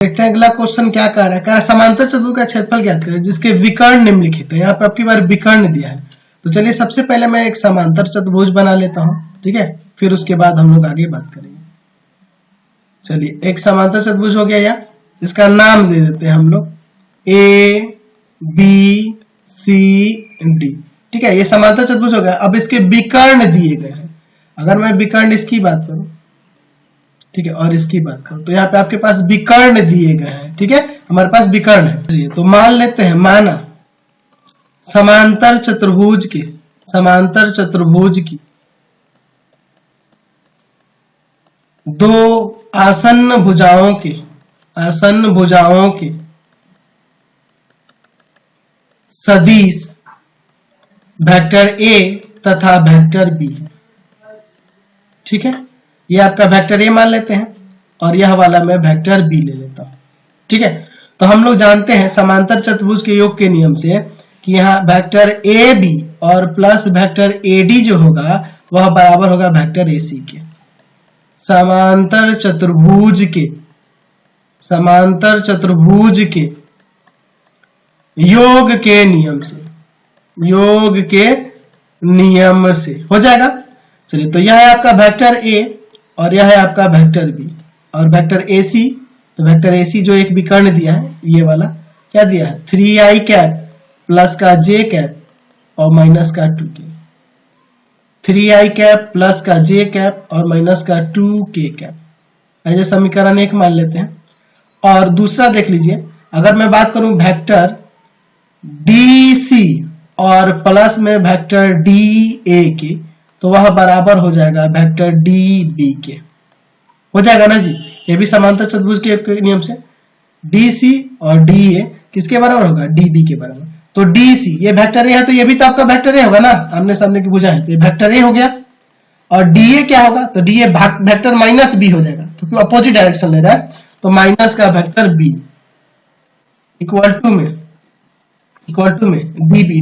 देखते हैं अगला क्वेश्चन क्या कह रहा है। कह रहा है समांतर चतुर्भुज का क्षेत्रफल ज्ञात करें जिसके विकर्ण निम्नलिखित है। यहाँ पे आपकी बार विकर्ण दिया है, तो चलिए सबसे पहले मैं एक समांतर चतुर्भुज बना लेता हूँ, ठीक है, फिर उसके बाद हम लोग आगे बात करेंगे। चलिए एक समांतर चतुर्भुज हो गया, या इसका नाम दे देते हैं हम लोग ए बी सी डी, ठीक है, ये समांतर चतुर्भुज हो गया। अब इसके विकर्ण दिए गए हैं, अगर मैं विकर्ण इसकी बात करूं, ठीक है, और इसकी बात करूं तो यहाँ पे आपके पास विकर्ण दिए गए हैं, ठीक है, हमारे पास विकर्ण है। तो मान लेते हैं, माना समांतर चतुर्भुज की दो आसन्न भुजाओं के सदिश वेक्टर ए तथा वेक्टर बी है, ठीक है, ये आपका वेक्टर ए मान लेते हैं और यह वाला मैं वेक्टर बी ले लेता हूं, ठीक है। तो हम लोग जानते हैं समांतर चतुर्भुज के योग के नियम से कि यहाँ वेक्टर ए बी और प्लस वेक्टर ए डी जो होगा वह बराबर होगा वेक्टर ए सी के। समांतर चतुर्भुज के योग के नियम से हो जाएगा। चलिए, तो यह है आपका वेक्टर ए और यह है आपका वेक्टर बी और वेक्टर ए सी। तो वेक्टर ए सी जो एक विकर्ण दिया है, ये वाला क्या दिया है, 3i कैप प्लस का j कैप और माइनस का 2k, 3i कैप प्लस का j कैप और माइनस का 2k कैप, ऐसे समीकरण एक मान लेते हैं। और दूसरा देख लीजिए, अगर मैं बात करूं वेक्टर DC और प्लस में वेक्टर DA के, तो वह बराबर हो जाएगा वेक्टर DB के, हो जाएगा ना जी। ये भी समांतर चतुर्भुज के नियम से DC और DA किसके बराबर होगा, DB के बराबर। तो DC ये वेक्टर ए है, तो ये भी तो आपका वेक्टर ए होगा ना, आमने सामने की भुजा है, तो ये वेक्टर ए हो गया। और DA क्या होगा, तो DA वेक्टर माइनस बी हो जाएगा, क्योंकि अपोजिट डायरेक्शन ले रहा है, तो माइनस का वेक्टर बी इक्वल टू में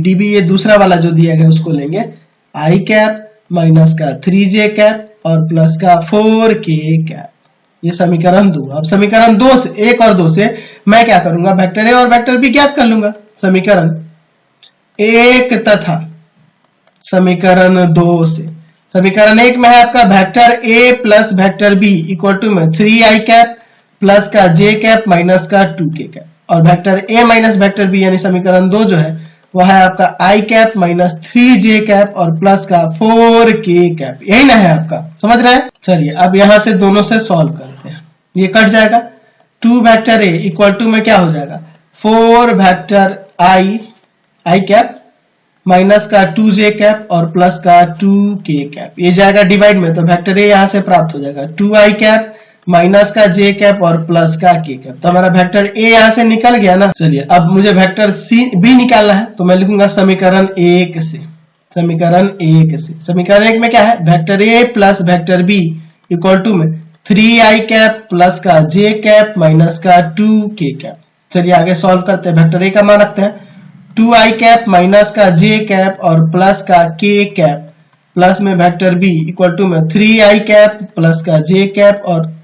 DB ये दूसरा वाला जो दिया गया उसको लेंगे, i कैप माइनस का 3j कैप और प्लस का 4k कैप, ये समीकरण 2। अब समीकरण 2 से 1 और 2 से मैं क्या करूंगा, वेक्टर ए और वेक्टर बी ज्ञात कर लूंगा। समीकरण 1 तथा समीकरण 2 से, समीकरण 1 में है आपका vector a plus vector b equal to में 3i कैप प्लस का j कैप माइनस का 2k कैप, और vector a minus vector b यानी समीकरण 2 जो है वह है आपका i cap minus 3j cap और प्लस का 4k कैप, यही ना है आपका, समझ रहे हैं। चलिए अब यहां से दोनों से सॉल्व करते हैं, ये कट जाएगा। 2 वेक्टर ए इक्वल टू में क्या हो जाएगा, 4 वेक्टर i कैप माइनस का 2j कैप और प्लस का 2k कैप, ये जाएगा डिवाइड में, तो वेक्टर ए यहां से प्राप्त हो जाएगा 2i कैप माइनस का j कैप और प्लस का k कैप। तो हमारा वेक्टर ए यहां से निकल गया ना। चलिए अब मुझे वेक्टर बी निकालना है, तो मैं लिखूंगा समीकरण 1 से। समीकरण 1 में क्या है, vector a plus vector b equal to में 3i कैप प्लस का j कैप माइनस का 2k कैप। चलिए आगे सॉल्व करते हैं। वेक्टर ए का मान रखते हैं 2i कैप माइनस का j कैप और प्लस का k कैप, प्लस में वेक्टर बी इक्वल टू में 3i कैप प्लस का j कैप और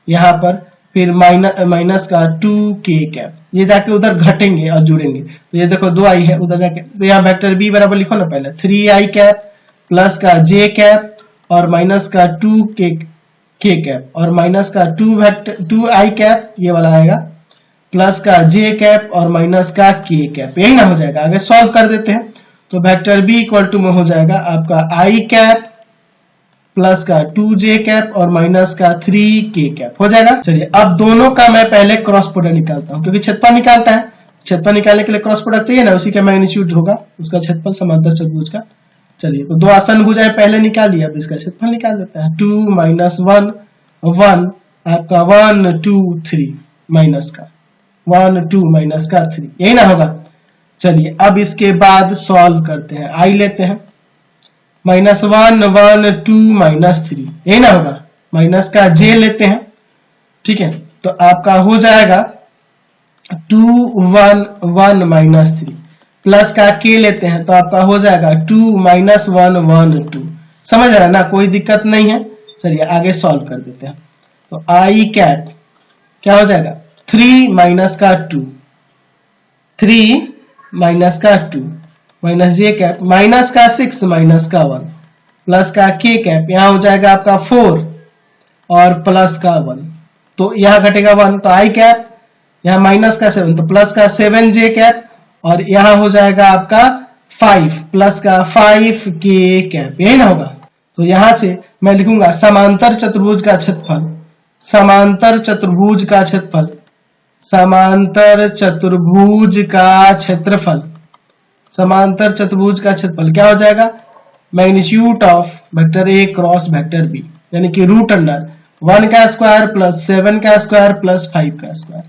यहाँ पर फिर माइनस का 2k कैप, ये जाके उधर घटेंगे और जुड़ेंगे, तो ये देखो 2i है उधर जाके, तो यहाँ वेक्टर बी बराबर लिखो ना, पहले 3i कैप प्लस का j कैप और माइनस का 2k कैप और माइनस का 2i कैप, ये वाला आएगा प्लस का j कैप और माइनस का k कैप, यही ना हो जाएगा। आगे सॉल्व कर देते हैं, तो वेक्टर बी इक्वल टू में हो जाएगा आपका i कैप प्लस का 2j कैप और माइनस का 3k कैप, हो जाएगा। चलिए अब दोनों का मैं पहले क्रॉस प्रोडक्ट निकालता हूं, क्योंकि क्षेत्रफल निकालता है, क्षेत्रफल निकालने के लिए क्रॉस प्रोडक्ट चाहिए ना, उसी का मैग्नीट्यूड होगा उसका क्षेत्रफल समांतर चतुर्भुज का। चलिए तो दो आसन्न भुजाएं पहले निकाल लिया, अब इसका क्षेत्रफल निकाल देते हैं। 2 माइनस 1 1 आपका 1 2 3 माइनस का 1 2 माइनस का 3, यही ना होगा। चलिए अब इसके बाद सॉल्व करते हैं, i लेते हैं -1 1 2 माइनस 3, यही ना होगा। माइनस का j लेते हैं, ठीक है, तो आपका हो जाएगा 2 1 1 माइनस 3, प्लस का k लेते हैं तो आपका हो जाएगा 2 माइनस 1 1 2, समझ रहा है ना, कोई दिक्कत नहीं है। चलिए आगे सॉल्व कर देते हैं। तो i कैप क्या हो जाएगा 3 माइनस का 2, 3 माइनस का 2 माइनस जे कैप माइनस का 6 माइनस का 1 प्लस का के कैप, यहां हो जाएगा आपका 4 और प्लस का 1, तो यहां घटेगा 1, तो आई कैप, यहां माइनस का 7 तो प्लस का 7 जे कैप, और यहां हो जाएगा आपका 5 प्लस का 5 के कैप, यही ना होगा। तो यहां से मैं लिखूंगा समांतर चतुर्भुज का क्षेत्रफल, समांतर चतुर्भुज का क्षेत्रफल, समांतर चतुर्भुज का क्षेत्रफल, समांतर चतुर्भुज का क्षेत्रफल क्या हो जाएगा, magnitude of vector a cross vector b, यानी कि रूट अंडर 1 का स्क्वायर प्लस 7 का स्क्वायर प्लस 5 का स्क्वायर,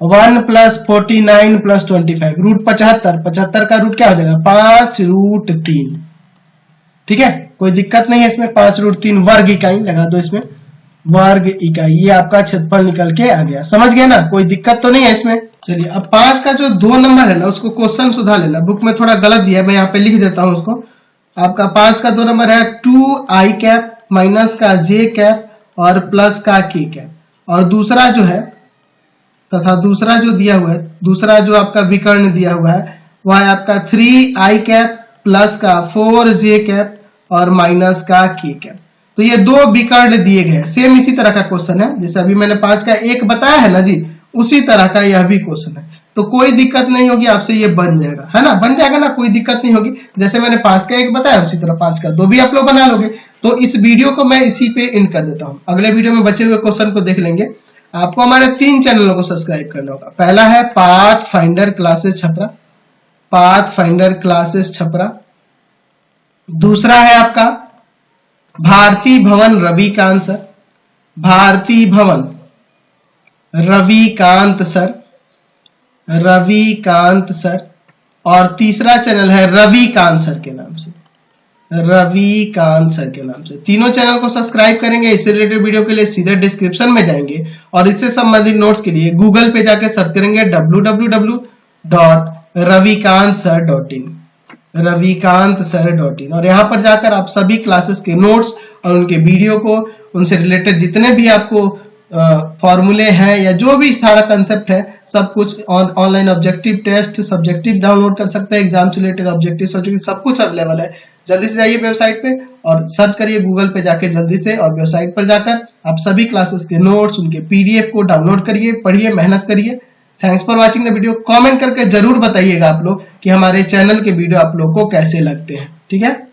1 प्लस 49 प्लस 25, रूट 75, 75 का रूट क्या हो जाएगा 5 रूट 3, ठीक है, कोई दिक्कत नहीं है इसमें, 5 रूट 3 वर्ग इकाई लगा दो इसमें, वर्ग इकाई, ये आपका क्षेत्रफल निकल के आ गया, समझ गए ना, कोई दिक्कत तो नहीं है इसमें। चलिए अब 5 का जो 2 नंबर है ना उसको क्वेश्चन सुधार लेना, बुक में थोड़ा गलत दिया है, मैं यहाँ पे लिख देता हूँ उसको। आपका 5 का 2 नंबर है 2 आई कैप माइनस का जे कैप और प्लस का के कैप, और दूसरा जो है तथा दूसरा जो दिया हुआ है, दूसरा जो आपका विकर्ण दिया हुआ है वह है आपका 3 आई कैप प्लस का 4 जे कैप और माइनस का के कैप। तो ये 2 विकर्ण दिए गए, सेम इसी तरह का क्वेश्चन है, जैसे अभी मैंने 5 का 1 बताया है ना जी, उसी तरह का यह भी क्वेश्चन है, तो कोई दिक्कत नहीं होगी, आपसे ये बन जाएगा, है ना, बन जाएगा ना, कोई दिक्कत नहीं होगी। जैसे मैंने 5 का 1 बताया उसी तरह 5 का 2 भी आप लोग बना लोगे। तो इस वीडियो को मैं इसी पे एंड कर देता हूँ, अगले वीडियो में बचे हुए क्वेश्चन को देख लेंगे। आपको हमारे 3 चैनलों को सब्सक्राइब करना होगा, पहला है path finder classes Chhapra, path finder classes Chhapra, दूसरा है आपका भारती भवन रविकांत सर, भारती भवन रविकांत सर, रविकांत सर, और तीसरा चैनल है रविकांत सर के नाम से, रविकांत सर के नाम से। तीनों चैनल को सब्सक्राइब करेंगे, इससे रिलेटेड वीडियो के लिए सीधे डिस्क्रिप्शन में जाएंगे और इससे संबंधित नोट्स के लिए गूगल पे जाके सर्च करेंगे www.ravikantsir.in, ravikantsir.in, और यहाँ पर जाकर आप सभी क्लासेस के नोट्स और उनके वीडियो को, उनसे रिलेटेड जितने भी आपको फॉर्मूले हैं या जो भी सारा कंसेप्ट है, सब कुछ online objective test subjective download कर सकते हैं, एग्जाम से रिलेटेड ऑब्जेक्टिव सब्जेक्टिव सब कुछ अवेलेबल है। जल्दी से जाइए वेबसाइट पे और सर्च करिए गूगल पे जाके जल्दी से, और वेबसाइट पर जाकर आप सभी क्लासेस के नोट्स, उनके पीडीएफ को डाउनलोड करिए, पढ़िए, मेहनत करिए। Thanks for watching the video. Comment करके जरूर बताइएगा आप लोग कि हमारे चैनल के वीडियो आप लोग को कैसे लगते हैं, ठीक है।